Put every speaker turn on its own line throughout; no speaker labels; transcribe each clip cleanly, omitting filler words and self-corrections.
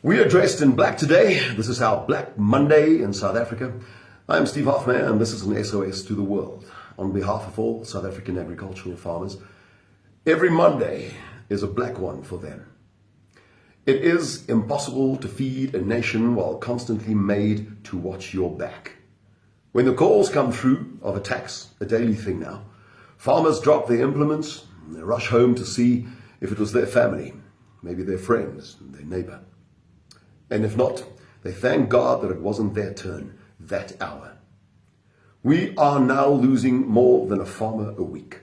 We are dressed in black today. This is our Black Monday in South Africa. I'm Steve Hofmeyr and this is an SOS to the world. On behalf of all South African agricultural farmers, every Monday is a black one for them. It is impossible to feed a nation while constantly made to watch your back. When the calls come through of attacks, a daily thing now, farmers drop their implements and they rush home to see if it was their family, maybe their friends, their neighbor. And if not, they thank God that it wasn't their turn that hour. We are now losing more than a farmer a week.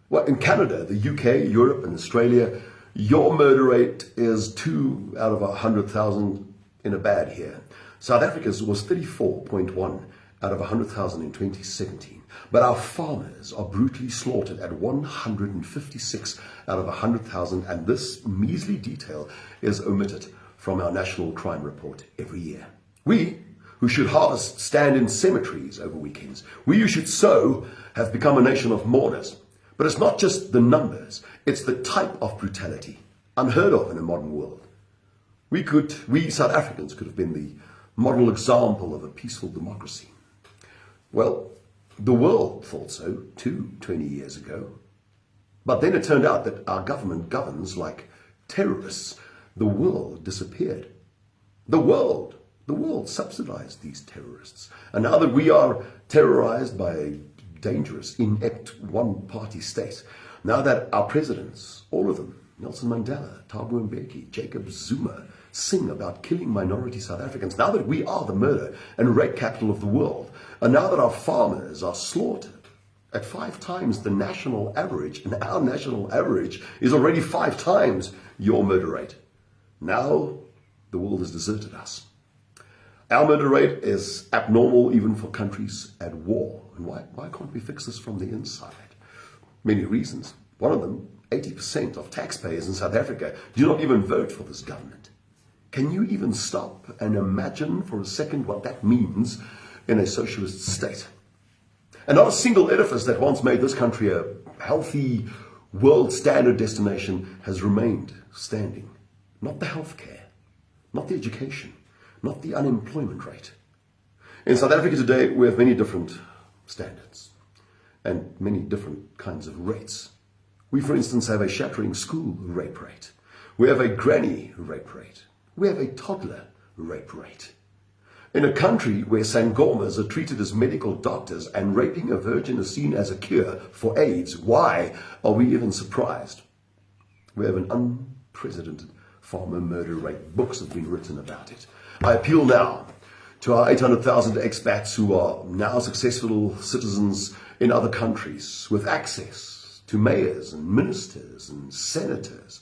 Well, in Canada, the UK, Europe, and Australia, your murder rate is 2 out of 100,000 in a bad year. South Africa's was 34.1 out of 100,000 in 2017. But our farmers are brutally slaughtered at 156 out of 100,000, and this measly detail is omitted from our national crime report every year. We, who should harvest, stand in cemeteries over weekends. We who should sow have become a nation of mourners. But it's not just the numbers, it's the type of brutality, unheard of in a modern world. We South Africans could have been the model example of a peaceful democracy. Well, the world thought so too 20 years ago. But then it turned out that our government governs like terrorists. The world disappeared. The world subsidized these terrorists. And now that we are terrorized by a dangerous, inept one-party state, now that our presidents, all of them, Nelson Mandela, Thabo Mbeki, Jacob Zuma, sing about killing minority South Africans, now that we are the murder and rape capital of the world, and now that our farmers are slaughtered at 5 times the national average, and our national average is already 5 times your murder rate. Now, the world has deserted us. Our murder rate is abnormal even for countries at war. And why can't we fix this from the inside? Many reasons. One of them, 80% of taxpayers in South Africa do not even vote for this government. Can you even stop and imagine for a second what that means in a socialist state? And not a single edifice that once made this country a healthy, world standard destination has remained standing. Not the healthcare, not the education, not the unemployment rate. In South Africa today, we have many different standards and many different kinds of rates. We, for instance, have a shattering school rape rate. We have a granny rape rate. We have a toddler rape rate. In a country where sangomas are treated as medical doctors and raping a virgin is seen as a cure for AIDS, why are we even surprised? We have an unprecedented farmer murder rate. Books have been written about it. I appeal now to our 800,000 expats who are now successful citizens in other countries with access to mayors and ministers and senators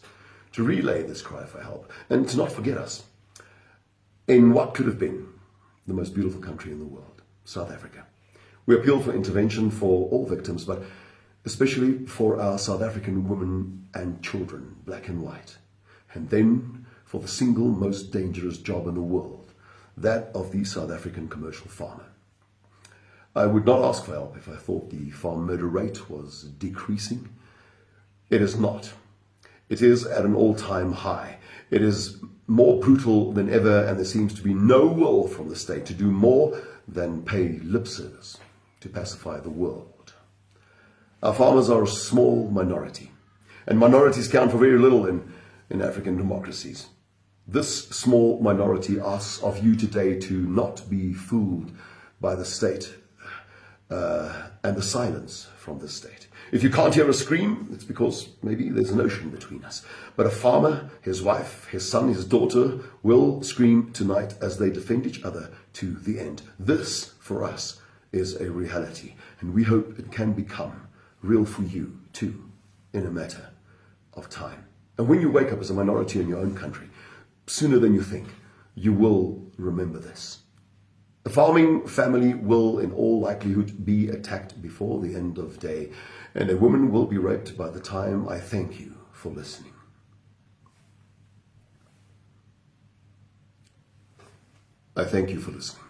to relay this cry for help and to not forget us in what could have been the most beautiful country in the world, South Africa. We appeal for intervention for all victims, but especially for our South African women and children, black and white. And then for the single most dangerous job in the world, that of the South African commercial farmer. I would not ask for help if I thought the farm murder rate was decreasing. It is not. It is at an all-time high. It is more brutal than ever, and there seems to be no will from the state to do more than pay lip service to pacify the world. Our farmers are a small minority, and minorities count for very little in African democracies. This small minority asks of you today to not be fooled by the state and the silence from the state. If you can't hear a scream, it's because maybe there's an ocean between us. But a farmer, his wife, his son, his daughter will scream tonight as they defend each other to the end. This, for us, is a reality, and we hope it can become real for you too in a matter of time. And when you wake up as a minority in your own country, sooner than you think, you will remember this. The farming family will, in all likelihood, be attacked before the end of day, and a woman will be raped by the time I thank you for listening. I thank you for listening.